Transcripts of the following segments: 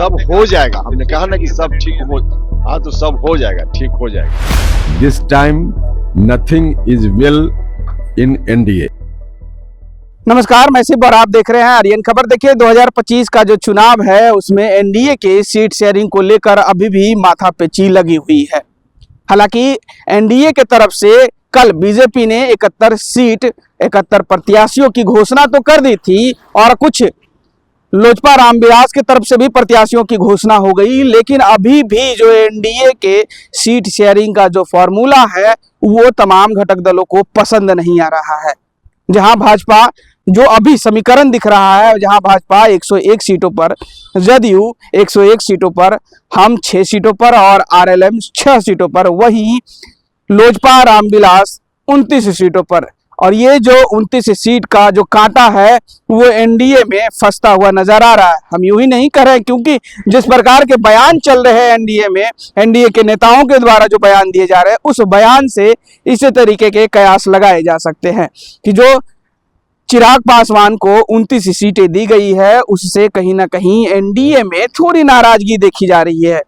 सब हो जाएगा। हमने कहा ना कि सब ठीक हो, हाँ तो सब हो जाएगा, ठीक हो जाएगा। This time nothing is well in NDA. नमस्कार, मैं शिव और आप देख रहे हैं आर्यन खबर। देखिए 2025 का जो चुनाव है उसमें एनडीए के सीट शेयरिंग को लेकर अभी भी माथापेची लगी हुई है। हालांकि एनडीए के तरफ से कल बीजेपी ने 71 सीट 71 प्रत्याशियों की घोषणा तो कर दी थी और कुछ लोजपा रामविलास की तरफ से भी प्रत्याशियों की घोषणा हो गई, लेकिन अभी भी जो एनडीए के सीट शेयरिंग का जो फॉर्मूला है वो तमाम घटक दलों को पसंद नहीं आ रहा है। जहां भाजपा जो अभी समीकरण दिख रहा है, जहां भाजपा 101 सीटों पर, जदयू 101 सीटों पर, हम 6 सीटों पर और आरएलएम 6 सीटों पर, वहीं लोजपा रामविलास 29 सीटों पर। और ये जो 29 सीट का जो कांटा है वो एनडीए में फंसता हुआ नजर आ रहा है। हम यूं ही नहीं कर रहे हैं, क्योंकि जिस प्रकार के बयान चल रहे हैं एनडीए में, एनडीए के नेताओं के द्वारा जो बयान दिए जा रहे हैं, उस बयान से इसी तरीके के कयास लगाए जा सकते हैं कि जो चिराग पासवान को 29 सीटें दी गई है उससे कहीं ना कहीं एनडीए में थोड़ी नाराजगी देखी जा रही है।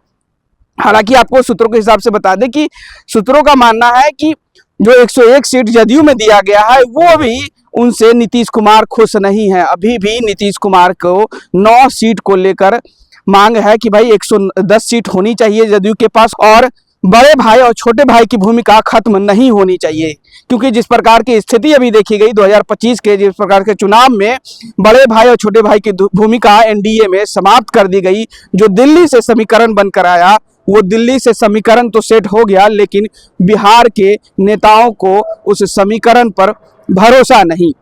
हालांकि आपको सूत्रों के हिसाब से बता दें कि सूत्रों का मानना है कि जो 101 सीट जदयू में दिया गया है वो भी उनसे नीतीश कुमार खुश नहीं है। अभी भी नीतीश कुमार को 9 सीट को लेकर मांग है कि भाई 110 सीट होनी चाहिए जदयू के पास, और बड़े भाई और छोटे भाई की भूमिका खत्म नहीं होनी चाहिए। क्योंकि जिस प्रकार की स्थिति अभी देखी गई 2025 के जिस प्रकार के चुनाव में बड़े भाई और छोटे भाई की भूमिका एनडीए में समाप्त कर दी गई। जो दिल्ली से समीकरण बनकर आया वो दिल्ली से समीकरण तो सेट हो गया, लेकिन बिहार के नेताओं को उस समीकरण पर भरोसा नहीं,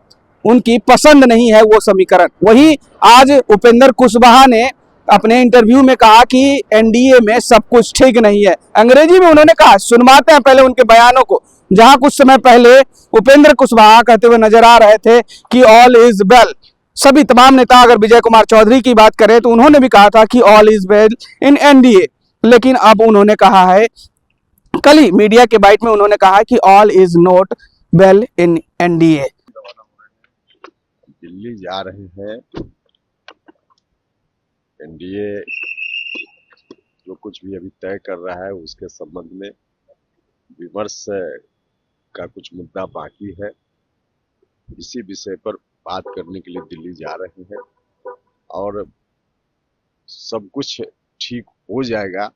उनकी पसंद नहीं है वो समीकरण। वहीं आज उपेंद्र कुशवाहा ने अपने इंटरव्यू में कहा कि एनडीए में सब कुछ ठीक नहीं है। अंग्रेजी में उन्होंने कहा, सुनवाते हैं पहले उनके बयानों को, जहां कुछ समय पहले उपेंद्र कुशवाहा कहते हुए नजर आ रहे थे कि ऑल इज वेल। सभी तमाम नेता, अगर विजय कुमार चौधरी की बात करें तो उन्होंने भी कहा था कि all is well in NDA, लेकिन अब उन्होंने कहा है, कल ही मीडिया के बाइट में उन्होंने कहा कि all is not well in NDA. Delhi जा रहे हैं, एनडीए जो कुछ भी अभी तय कर रहा है उसके संबंध में विमर्श का कुछ मुद्दा बाकी है। इसी विषय पर बात करने के लिए दिल्ली जा रहे हैं और सब कुछ ठीक हो जाएगा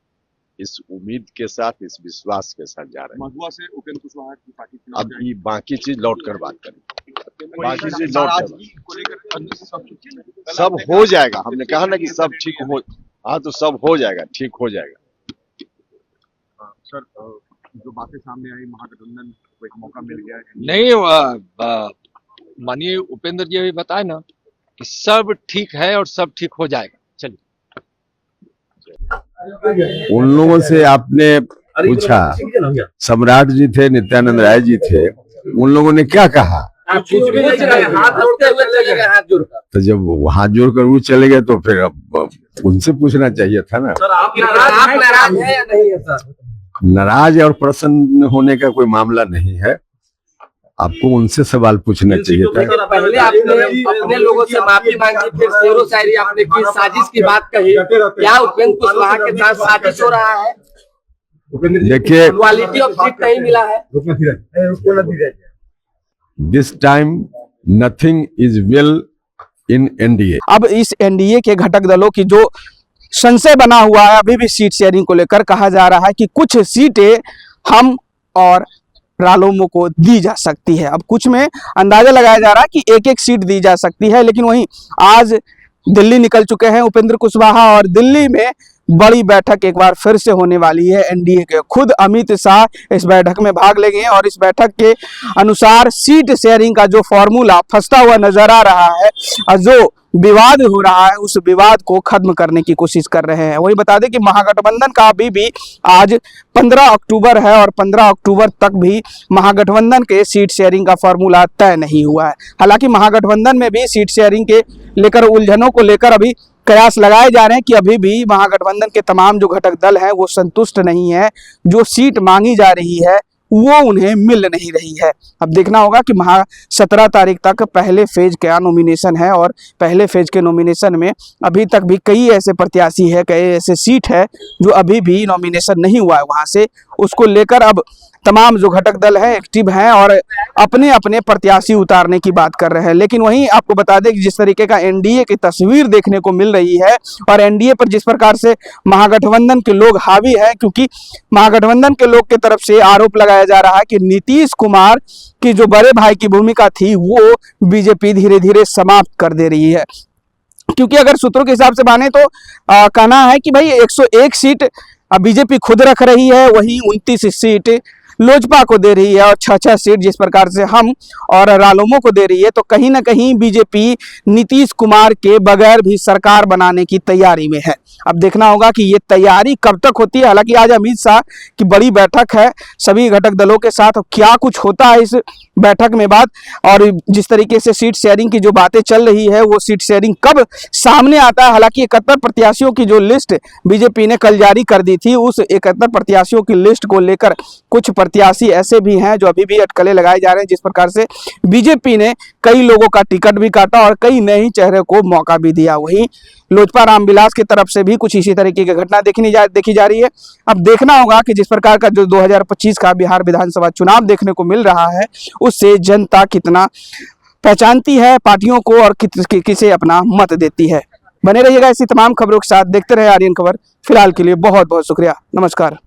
इस उम्मीद के साथ, इस विश्वास के साथ जा रहे हैं। मधुआ से उपेंद्र कुशवाहा की पार्टी अब ये बाकी चीज लौट कर बात करें, बाकी चीज लौट कर सब हो जाएगा। हमने कहा ना कि सब ठीक हो, हाँ तो सब हो जाएगा, ठीक हो जाएगा। सर, जो बातें सामने आई, महागठबंधन को एक मौका मिल गया है। नहीं, माननीय उपेंद्र जी अभी बताए ना कि सब ठीक है और सब ठीक हो जाएगा। चलिए, उन लोगों से आपने पूछा, सम्राट जी थे, नित्यानंद राय जी थे, उन लोगों ने क्या कहा? तो जब हाथ जोड़कर वो चले गए तो फिर अब उनसे पूछना चाहिए था ना। आप नाराज हैं या नहीं है सर? नाराज और प्रसन्न होने का कोई मामला नहीं है, आपको उनसे सवाल पूछना चाहिए था। पहले आपने अपने लोगों से माफी मांगी, फिर शेरो शायरी आपने की, साजिश की बात कही। क्या उपेंद्र कुशवाहा के साथ साजिश हो रहा है? देखिए, क्वालिटी ऑफ सीट नहीं मिला है। This time nothing is well in NDA. अब इस एनडीए के घटक दलों की जो संशय बना हुआ है अभी भी सीट शेयरिंग को लेकर, कहा जा रहा है कि कुछ सीटें हम और रालोमो को दी जा सकती है। अब कुछ में अंदाजा लगाया जा रहा है कि एक एक सीट दी जा सकती है, लेकिन वहीं आज दिल्ली निकल चुके हैं उपेंद्र कुशवाहा और दिल्ली में बड़ी बैठक एक बार फिर से होने वाली है एनडीए के। खुद अमित शाह इस बैठक में भाग लेंगे और इस बैठक के अनुसार सीट शेयरिंग का जो फॉर्मूला फंसता हुआ नजर आ रहा है और जो विवाद हो रहा है उस विवाद को खत्म करने की कोशिश कर रहे हैं। वही बता दें कि महागठबंधन का अभी भी आज 15 अक्टूबर है और 15 अक्टूबर तक भी महागठबंधन के सीट शेयरिंग का फॉर्मूला तय नहीं हुआ है। हालांकि महागठबंधन में भी सीट शेयरिंग के लेकर उलझनों को लेकर अभी कयास लगाए जा रहे हैं कि अभी भी महागठबंधन के तमाम जो घटक दल हैं वो संतुष्ट नहीं है। जो सीट मांगी जा रही है वो उन्हें मिल नहीं रही है। अब देखना होगा कि 17 तारीख तक पहले फेज का नॉमिनेशन है और पहले फेज के नॉमिनेशन में अभी तक भी कई ऐसे प्रत्याशी है, कई ऐसे सीट है जो अभी भी नॉमिनेशन नहीं हुआ है वहां से, उसको लेकर अब तमाम जो घटक दल है एक्टिव हैं और अपने अपने प्रत्याशी उतारने की बात कर रहे हैं। लेकिन वहीं आपको बता दें कि जिस तरीके का एनडीए की तस्वीर देखने को मिल रही है और एनडीए पर जिस प्रकार से महागठबंधन के लोग हावी हैं, क्योंकि महागठबंधन के लोग की तरफ से आरोप लगाया जा रहा है कि नीतीश कुमार की जो बड़े भाई की भूमिका थी वो बीजेपी धीरे धीरे समाप्त कर दे रही है। क्योंकि अगर सूत्रों के हिसाब से माने तो कहना है कि भाई 101 सीट बीजेपी खुद रख रही है, वहीं 29 सीट लोजपा को दे रही है और 6-6 सीट जिस प्रकार से हम और रालोमो को दे रही है। तो कहीं ना कहीं बीजेपी नीतीश कुमार के बगैर भी सरकार बनाने की तैयारी में है। अब देखना होगा कि ये तैयारी कब तक होती है। हालांकि आज अमित शाह की बड़ी बैठक है सभी घटक दलों के साथ, क्या कुछ होता है इस बैठक में बात, और जिस तरीके से सीट शेयरिंग की जो बातें चल रही है वो सीट शेयरिंग कब सामने आता है। हालांकि 71 प्रत्याशियों की जो लिस्ट बीजेपी ने कल जारी कर दी थी, उस 71 प्रत्याशियों की लिस्ट को लेकर कुछ प्रत्याशी ऐसे भी हैं जो अभी भी अटकलें लगाए जा रहे हैं। जिस प्रकार से बीजेपी ने कई लोगों का टिकट भी काटा और कई नए चेहरे को मौका भी दिया। वहीं लोजपा रामविलास की तरफ से भी कुछ इसी तरीके की घटना देखी जा रही है। अब देखना होगा कि जिस प्रकार का जो 2025 का बिहार विधानसभा चुनाव देखने को मिल रहा है उससे जनता कितना पहचानती है पार्टियों को और किसे अपना मत देती है। बने रहिएगा ऐसी तमाम खबरों के साथ, देखते रहे आर्यन खबर। फिलहाल के लिए बहुत बहुत शुक्रिया, नमस्कार।